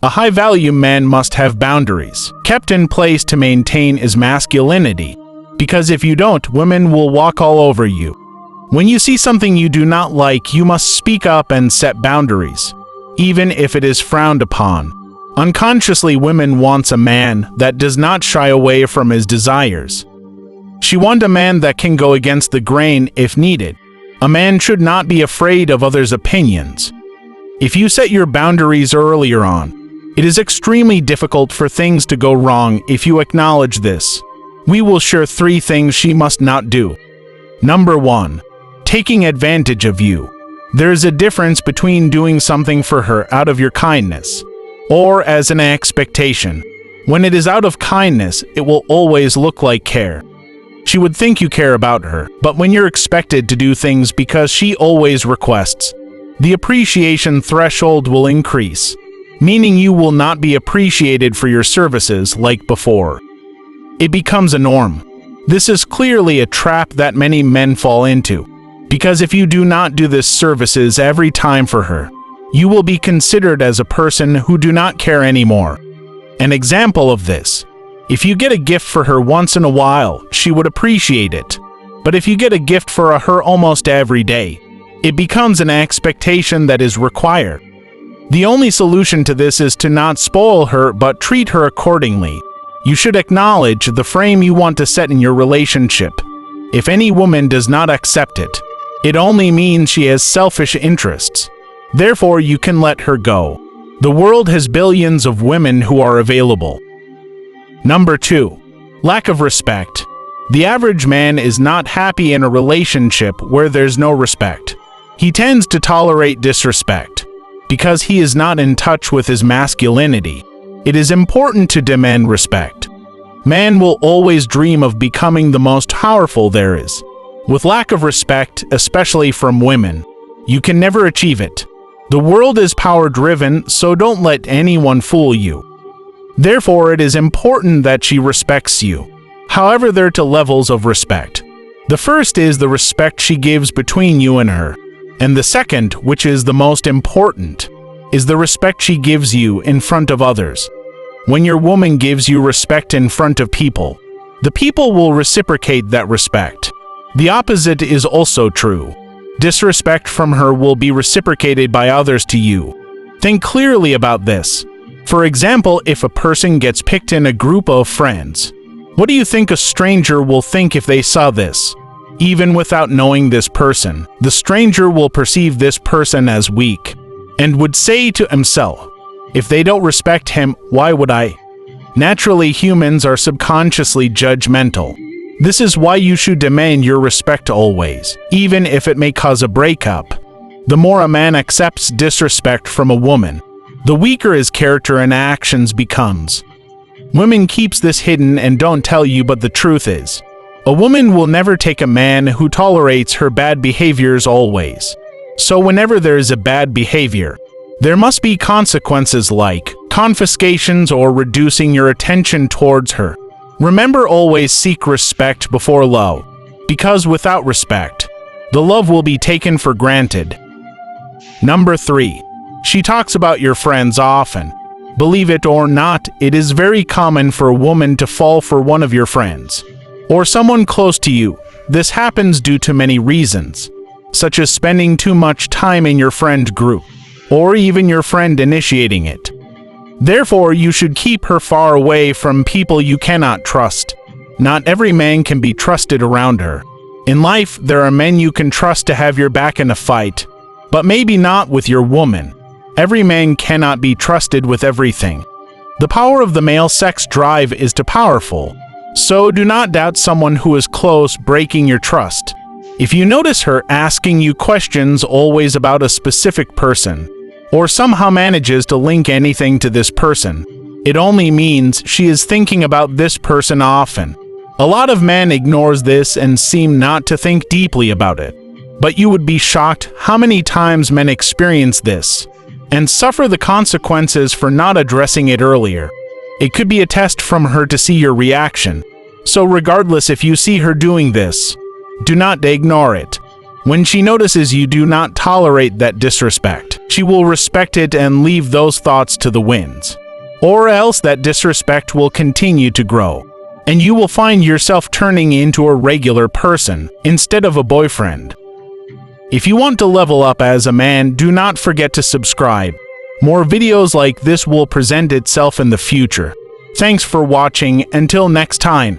A high-value man must have boundaries kept in place to maintain his masculinity, because if you don't, women will walk all over you. When you see something you do not like, you must speak up and set boundaries, even if it is frowned upon. Unconsciously, women wants a man that does not shy away from his desires. She wants a man that can go against the grain if needed. A man should not be afraid of others' opinions. If you set your boundaries earlier on, it is extremely difficult for things to go wrong if you acknowledge this. We will share 3 things she must not do. Number 1. Taking advantage of you. There is a difference between doing something for her out of your kindness or as an expectation. When it is out of kindness, it will always look like care. She would think you care about her, but when you're expected to do things because she always requests, the appreciation threshold will increase, meaning you will not be appreciated for your services like before. It becomes a norm. This is clearly a trap that many men fall into, because if you do not do this services every time for her, you will be considered as a person who do not care anymore. An example of this: if you get a gift for her once in a while, she would appreciate it. But if you get a gift for her almost every day, it becomes an expectation that is required. The only solution to this is to not spoil her but treat her accordingly. You should acknowledge the frame you want to set in your relationship. If any woman does not accept it, it only means she has selfish interests. Therefore, you can let her go. The world has billions of women who are available. Number 2. Lack of respect. The average man is not happy in a relationship where there's no respect. He tends to tolerate disrespect because he is not in touch with his masculinity. It is important to demand respect. Man will always dream of becoming the most powerful there is. With lack of respect, especially from women, you can never achieve it. The world is power-driven, so don't let anyone fool you. Therefore, it is important that she respects you. However, there are 2 levels of respect. The first is the respect she gives between you and her. And the second, which is the most important, is the respect she gives you in front of others. When your woman gives you respect in front of people, the people will reciprocate that respect. The opposite is also true. Disrespect from her will be reciprocated by others to you. Think clearly about this. For example, if a person gets picked in a group of friends, what do you think a stranger will think if they saw this? Even without knowing this person, the stranger will perceive this person as weak and would say to himself, if they don't respect him, why would I? Naturally, humans are subconsciously judgmental. This is why you should demand your respect always, even if it may cause a breakup. The more a man accepts disrespect from a woman, the weaker his character and actions becomes. Women keeps this hidden and don't tell you, but the truth is, a woman will never take a man who tolerates her bad behaviors always. So whenever there is a bad behavior, there must be consequences like confiscations or reducing your attention towards her. Remember, always seek respect before love, because without respect, the love will be taken for granted. Number 3. She talks about your friends often. Believe it or not, it is very common for a woman to fall for one of your friends, or someone close to you. This happens due to many reasons, such as spending too much time in your friend group, or even your friend initiating it. Therefore, you should keep her far away from people you cannot trust. Not every man can be trusted around her. In life, there are men you can trust to have your back in a fight, but maybe not with your woman. Every man cannot be trusted with everything. The power of the male sex drive is too powerful, so do not doubt someone who is close breaking your trust. If you notice her asking you questions always about a specific person, or somehow manages to link anything to this person, it only means she is thinking about this person often. A lot of men ignores this and seem not to think deeply about it. But you would be shocked how many times men experience this and suffer the consequences for not addressing it earlier. It could be a test from her to see your reaction. So regardless if you see her doing this, do not ignore it. When she notices you do not tolerate that disrespect, she will respect it and leave those thoughts to the winds. Or else that disrespect will continue to grow, and you will find yourself turning into a regular person instead of a boyfriend. If you want to level up as a man, do not forget to subscribe. More videos like this will present itself in the future. Thanks for watching. Until next time.